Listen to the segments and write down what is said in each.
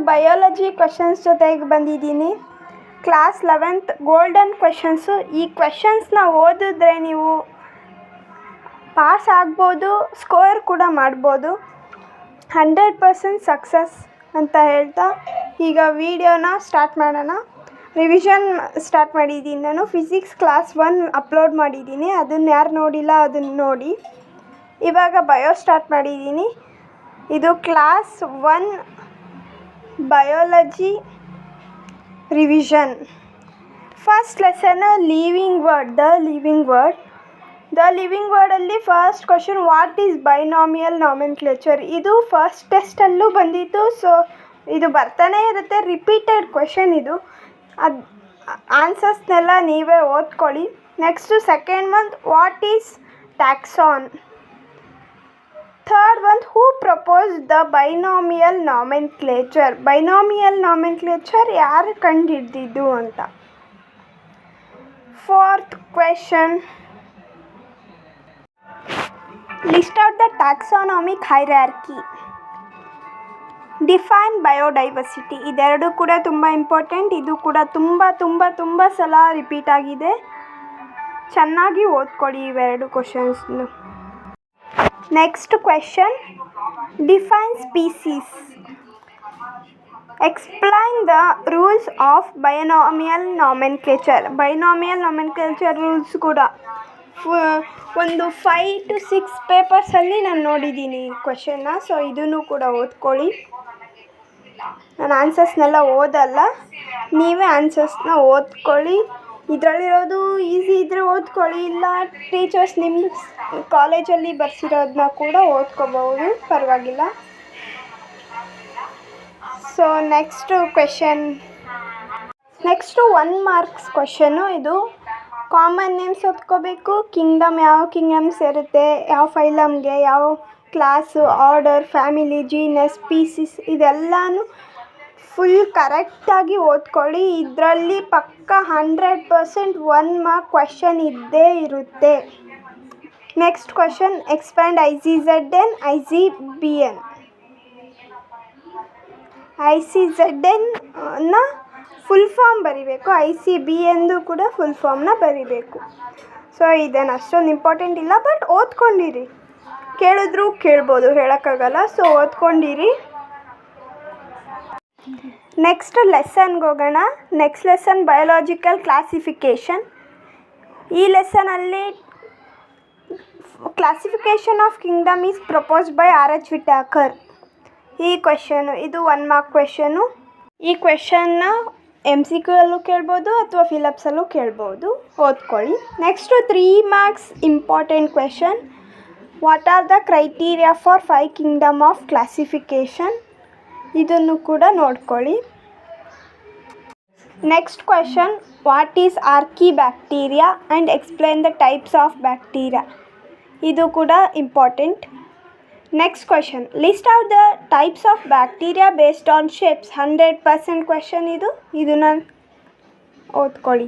Biology questions ಜೊತೆಗೆ ಬಂದಿದ್ದೀನಿ. Class 11th golden questions. ಈ ಕ್ವೆಶನ್ಸ್ನ ಓದಿದ್ರೆ ನೀವು ಪಾಸ್ ಆಗ್ಬೋದು, ಸ್ಕೋರ್ ಕೂಡ ಮಾಡ್ಬೋದು. 100% ಸಕ್ಸಸ್ ಅಂತ ಹೇಳ್ತಾ ಈಗ ವಿಡಿಯೋನ ಸ್ಟಾರ್ಟ್ ಮಾಡೋಣ. ರಿವಿಷನ್ ಸ್ಟಾರ್ಟ್ ಮಾಡಿದ್ದೀನಿ. ನಾನು ಫಿಸಿಕ್ಸ್ ಕ್ಲಾಸ್ 1 ಅಪ್ಲೋಡ್ ಮಾಡಿದ್ದೀನಿ. ಅದನ್ನು ಯಾರು ನೋಡಿಲ್ಲ ಅದನ್ನು ನೋಡಿ. ಇವಾಗ ಬಯೋ ಸ್ಟಾರ್ಟ್ ಮಾಡಿದ್ದೀನಿ. ಇದು ಕ್ಲಾಸ್ 1 ಬಯಾಲಜಿ ರಿವಿಷನ್. ಫಸ್ಟ್ ಲೆಸನ್ನು living world, the living world. The living ವರ್ಡಲ್ಲಿ first question, what is binomial nomenclature? ಇದು ಫಸ್ಟ್ ಟೆಸ್ಟಲ್ಲೂ ಬಂದಿತ್ತು. ಸೊ ಇದು ಬರ್ತಾನೆ ಇರುತ್ತೆ, ರಿಪೀಟೆಡ್ ಕ್ವಶನ್ ಇದು. ಅದು ಆನ್ಸರ್ಸ್ನೆಲ್ಲ ನೀವೇ ಓದ್ಕೊಳ್ಳಿ. Next second one, what is taxon? Third one, who propose the binomial nomenclature? Binomial nomenclature ಯಾರು ಕಂಡುಹಿಡಿದಿದ್ದು ಅಂತ. Fourth question, list out the taxonomic hierarchy. Define biodiversity. ಇದೆರಡು ಕೂಡ ತುಂಬ ಇಂಪಾರ್ಟೆಂಟ್. ಇದು ಕೂಡ ತುಂಬ ಸಲ ರಿಪೀಟ್ ಆಗಿದೆ. ಚೆನ್ನಾಗಿ ಓದ್ಕೊಳ್ಳಿ ಇವೆರಡು ಕ್ವಶನ್ಸ್ನು. Next question, define species. Explain the rules of binomial nomenclature. Binomial nomenclature rules ಕೂಡ ಒಂದು 5 to 6 ಪೇಪರ್ಸಲ್ಲಿ ನಾನು ನೋಡಿದ್ದೀನಿ ಈ ಕ್ವೆಶನ್ನ. ಸೊ ಇದನ್ನು ಕೂಡ ಓದ್ಕೊಳ್ಳಿ. ನಾನು ಆನ್ಸರ್ಸ್ನೆಲ್ಲ ಓದಲ್ಲ, ನೀವೇ ಆನ್ಸರ್ಸ್ನ ಓದ್ಕೊಳ್ಳಿ. ಇದರಲ್ಲಿರೋದು ಈಸಿ ಇದ್ದರೆ ಓದ್ಕೊಳ್ಳಿ, ಇಲ್ಲ ಟೀಚರ್ಸ್ ನಿಮ್ಮ ಕಾಲೇಜಲ್ಲಿ ಬರ್ಸಿರೋದನ್ನ ಕೂಡ ಓದ್ಕೋಬಹುದು, ಪರವಾಗಿಲ್ಲ. So next question, next 1 marks ಕ್ವೆಶನ್ನು. ಇದು ಕಾಮನ್ ನೇಮ್ಸ್ ಓದ್ಕೋಬೇಕು. ಕಿಂಗ್ಡಮ್, ಯಾವ ಕಿಂಗ್ಡಮ್ ಸೇರುತ್ತೆ, ಯಾವ ಫೈಲಮ್ಗೆ, ಯಾವ class, order, family, genus, species, ಇದೆಲ್ಲನೂ ಫುಲ್ ಕರೆಕ್ಟಾಗಿ ಓದ್ಕೊಳ್ಳಿ. ಇದರಲ್ಲಿ ಪಕ್ಕ 100% 1 ಮಾರ್ಕ್ ಕ್ವೆಶನ್ ಇದ್ದೇ ಇರುತ್ತೆ. Next question, expand ICZN, ICBN. ICZN full form ಬರಿಬೇಕು, ICBN ಕೂಡ ಫುಲ್ ಫಾರ್ಮ್ನ ಬರಿಬೇಕು. ಸೊ ಇದೇನು ಅಷ್ಟೊಂದು ಇಂಪಾರ್ಟೆಂಟ್ ಇಲ್ಲ, ಬಟ್ ಓದ್ಕೊಂಡಿರಿ. ಕೇಳಿದ್ರು ಕೇಳ್ಬೋದು, ಹೇಳೋಕ್ಕಾಗಲ್ಲ. ಸೊ ಓದ್ಕೊಂಡಿರಿ. ನೆಕ್ಸ್ಟ್ ಲೆಸನ್ಗೆ ಹೋಗೋಣ. Next lesson biological classification. ಈ ಲೆಸನಲ್ಲಿ classification of kingdom is proposed by R.H. Whittaker. ಈ ಕ್ವೆಶನು ಇದು 1 ಮಾರ್ಕ್ ಕ್ವೆಶನು. ಈ ಕ್ವೆಶನ್ನ MCQ ಅಲ್ಲೂ ಕೇಳ್ಬೋದು ಅಥವಾ ಫಿಲಪ್ಸಲ್ಲೂ ಕೇಳ್ಬೋದು, ಓದ್ಕೊಳ್ಳಿ. Next 3 marks important question, what are the criteria for 5 kingdom of classification? ಇದನ್ನು ಕೂಡ ನೋಡ್ಕೊಳ್ಳಿ. Next question, what is archaebacteria and explain the types of bacteria? ಇದು ಕೂಡ important. Next question, list out the types of bacteria based on shapes. 100% question ಇದು. ಇದನ್ನು ಓದ್ಕೊಳ್ಳಿ.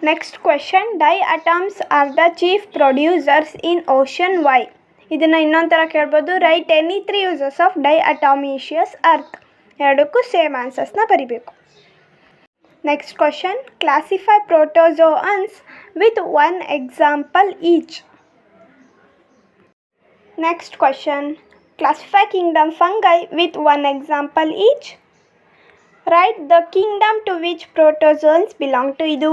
Next question, diatoms are the chief producers in ocean, why? ಇದನ್ನು ಇನ್ನೊಂದು ಥರ ಕೇಳ್ಬೋದು, write any 3 uses of ಡೈಅಟಾಮಿಷಿಯಸ್ earth. ಎರಡಕ್ಕೂ ಸೇಮ್ ಆನ್ಸರ್ಸ್ನ ಬರಿಬೇಕು. Next question, classify protozoans with 1 example each. Next question, classify kingdom fungi with 1 example each. Write the kingdom to which protozoans belong to. ಇದು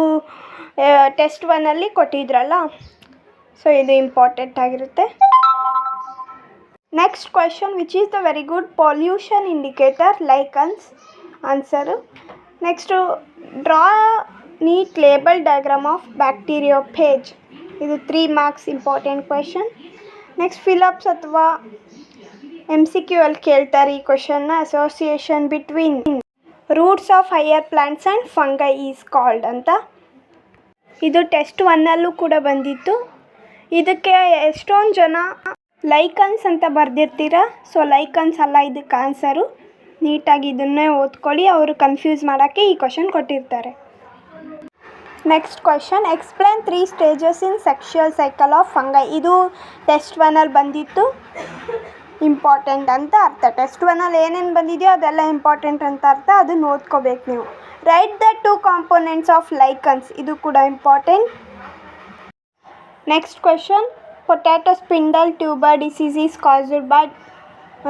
test 1ಅಲ್ಲಿ ಕೊಟ್ಟಿದ್ರಲ್ಲ, ಸೊ ಇದು important ಆಗಿರುತ್ತೆ. Next question, which is the very good pollution indicator? Lichens. Answer. Next, draw neat label diagram of bacteriophage. ಇದು 3 marks important question. Next fill ups ಅಥವಾ MCQ ಅಲ್ಲಿ ಕೇಳ್ತಾರೆ ಈ ಕ್ವೆಶನ್ನ. Association between roots of higher plants and fungi is called ಅಂತ. ಇದು test 1ಅಲ್ಲೂ ಕೂಡ ಬಂದಿತ್ತು. ಇದಕ್ಕೆ ಎಷ್ಟೊಂದು ಜನ ಲೈಕನ್ಸ್ ಅಂತ ಬರೆದಿರ್ತೀರ. ಸೊ ಲೈಕನ್ಸ್ ಅಲ್ಲ ಇದಕ್ಕೆ ಆನ್ಸರು. ನೀಟಾಗಿ ಇದನ್ನೇ ಓದ್ಕೊಳ್ಳಿ, ಅವರು ಕನ್ಫ್ಯೂಸ್ ಮಾಡೋಕ್ಕೆ ಈ ಕ್ವೆಶನ್ ಕೊಟ್ಟಿರ್ತಾರೆ. Next question, explain 3 stages in sexual cycle of fungi. ಇದು ಟೆಸ್ಟ್ 1ಅಲ್ಲಿ ಬಂದಿತ್ತು. ಇಂಪಾರ್ಟೆಂಟ್ ಅಂತ ಅರ್ಥ. ಟೆಸ್ಟ್ ಒನ್ನಲ್ಲಿ ಏನೇನು ಬಂದಿದೆಯೋ ಅದೆಲ್ಲ ಇಂಪಾರ್ಟೆಂಟ್ ಅಂತ ಅರ್ಥ, ಅದನ್ನ ಓದ್ಕೋಬೇಕು ನೀವು. Write the 2 components of lichens, ಇದು ಕೂಡ important. Next question, potato spindle tuber disease is caused by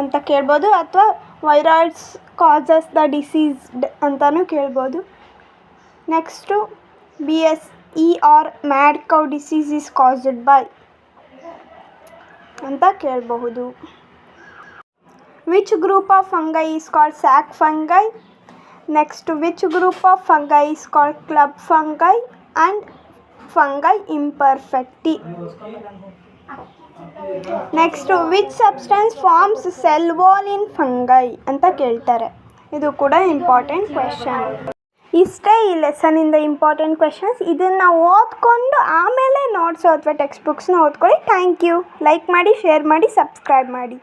ಅಂತ ಕೇಳ್ಬೋದು, ಅಥವಾ ವೈರಾಯ್ಡ್ಸ್ ಕಾಸಸ್ ದ ಡಿಸೀಸ್ಡ್ ಅಂತಲೂ ಕೇಳ್ಬೋದು. Next BSER mad cow disease is caused by ಅಂತ ಕೇಳಬಹುದು. Which group of fungi is called sac fungi. Next, which group of fungi is called club fungi and fungi imperfecti. Next, which substance forms cell wall in fungi ಅಂತ ಕೇಳ್ತಾರೆ. ಇದು ಕೂಡ important question. ಇಷ್ಟೇ ಈ ಲೆಸನಿಂದ important questions. ಇದನ್ನು ಓದ್ಕೊಂಡು ಆಮೇಲೆ notes ಅಥವಾ ಟೆಕ್ಸ್ಟ್ ಬುಕ್ಸ್ನ ಓದ್ಕೊಳ್ಳಿ. Thank you. ಲೈಕ್ ಮಾಡಿ, ಶೇರ್ ಮಾಡಿ, ಸಬ್ಸ್ಕ್ರೈಬ್ ಮಾಡಿ.